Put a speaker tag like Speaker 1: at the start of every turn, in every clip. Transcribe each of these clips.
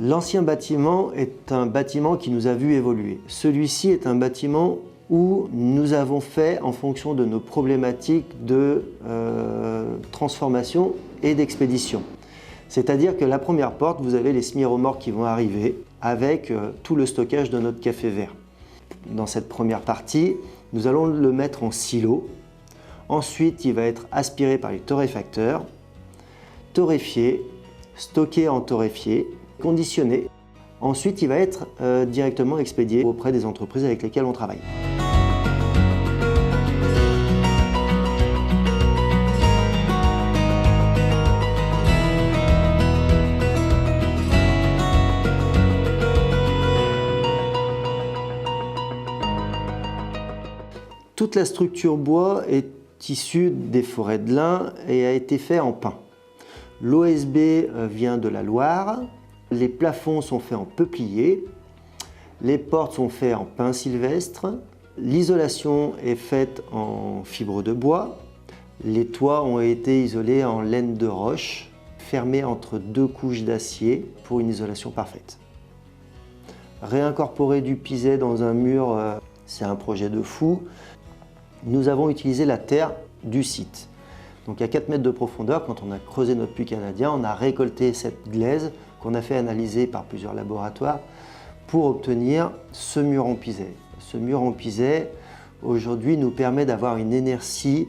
Speaker 1: L'ancien bâtiment est un bâtiment qui nous a vu évoluer. Celui-ci est un bâtiment où nous avons fait en fonction de nos problématiques de transformation et d'expédition. C'est-à-dire que la première porte, vous avez les semi-remorques qui vont arriver avec tout le stockage de notre café vert. Dans cette première partie, nous allons le mettre en silo. Ensuite, il va être aspiré par les torréfacteurs, torréfié, stocké en torréfié, conditionné. Ensuite, il va être directement expédié auprès des entreprises avec lesquelles on travaille. Toute la structure bois est issue des forêts de lin et a été faite en pin. L'OSB vient de la Loire, les plafonds sont faits en peuplier, les portes sont faites en pin sylvestre, l'isolation est faite en fibre de bois, les toits ont été isolés en laine de roche, fermés entre deux couches d'acier pour une isolation parfaite. Réincorporer du pisé dans un mur, c'est un projet de fou. Nous avons utilisé la terre du site. Donc à 4 mètres de profondeur, quand on a creusé notre puits canadien, on a récolté cette glaise qu'on a fait analyser par plusieurs laboratoires pour obtenir ce mur en pisé. Ce mur en pisé, aujourd'hui, nous permet d'avoir une inertie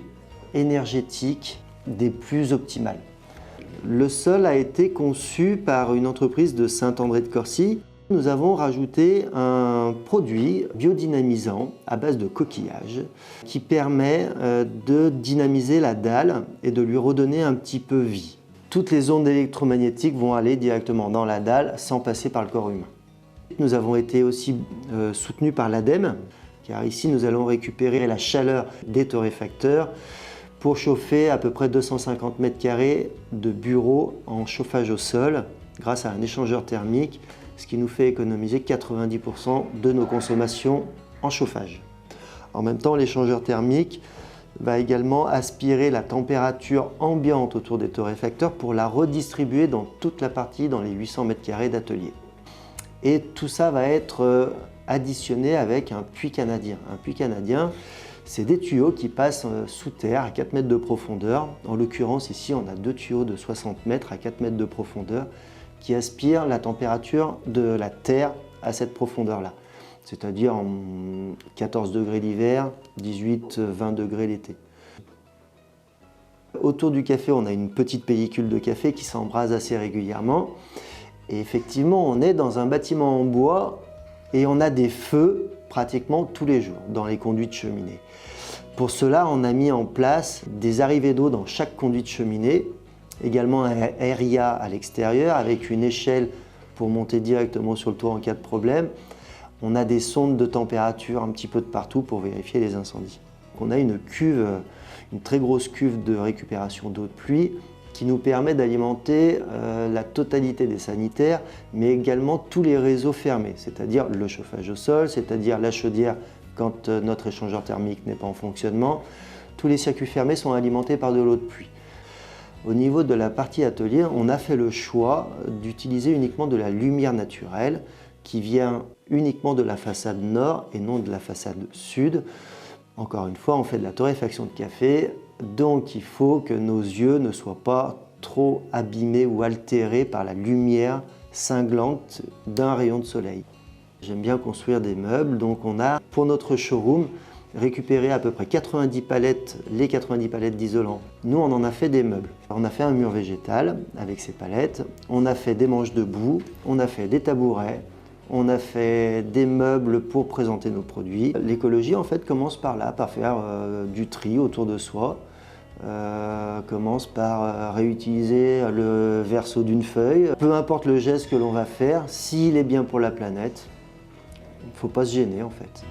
Speaker 1: énergétique des plus optimales. Le sol a été conçu par une entreprise de Saint-André-de-Corcy. Nous avons rajouté un produit biodynamisant à base de coquillage qui permet de dynamiser la dalle et de lui redonner un petit peu vie. Toutes les ondes électromagnétiques vont aller directement dans la dalle sans passer par le corps humain. Nous avons été aussi soutenus par l'ADEME, car ici nous allons récupérer la chaleur des torréfacteurs pour chauffer à peu près 250 mètres carrés de bureaux en chauffage au sol grâce à un échangeur thermique, ce qui nous fait économiser 90% de nos consommations en chauffage. En même temps, l'échangeur thermique va également aspirer la température ambiante autour des torréfacteurs pour la redistribuer dans toute la partie, dans les 800 mètres carrés d'atelier. Et tout ça va être additionné avec un puits canadien. Un puits canadien, c'est des tuyaux qui passent sous terre à 4 mètres de profondeur. En l'occurrence, ici, on a 2 tuyaux de 60 mètres à 4 mètres de profondeur qui aspirent la température de la terre à cette profondeur-là. C'est-à-dire en 14 degrés l'hiver, 18-20 degrés l'été. Autour du café, on a une petite pellicule de café qui s'embrase assez régulièrement. Et effectivement, on est dans un bâtiment en bois et on a des feux pratiquement tous les jours dans les conduits de cheminée. Pour cela, on a mis en place des arrivées d'eau dans chaque conduit de cheminée, également un RIA à l'extérieur avec une échelle pour monter directement sur le toit en cas de problème. On a des sondes de température un petit peu de partout pour vérifier les incendies. On a une cuve, une très grosse cuve de récupération d'eau de pluie qui nous permet d'alimenter la totalité des sanitaires, mais également tous les réseaux fermés, c'est-à-dire le chauffage au sol, c'est-à-dire la chaudière quand notre échangeur thermique n'est pas en fonctionnement. Tous les circuits fermés sont alimentés par de l'eau de pluie. Au niveau de la partie atelier, on a fait le choix d'utiliser uniquement de la lumière naturelle qui vient uniquement de la façade nord et non de la façade sud. Encore une fois, on fait de la torréfaction de café, donc il faut que nos yeux ne soient pas trop abîmés ou altérés par la lumière cinglante d'un rayon de soleil. J'aime bien construire des meubles, donc on a pour notre showroom récupéré à peu près 90 palettes, les 90 palettes d'isolant. Nous, on en a fait des meubles. On a fait un mur végétal avec ces palettes, on a fait des manches debout, on a fait des tabourets, on a fait des meubles pour présenter nos produits. L'écologie, en fait, commence par là, par faire du tri autour de soi. Commence par réutiliser le verso d'une feuille. Peu importe le geste que l'on va faire, s'il est bien pour la planète, il ne faut pas se gêner, en fait.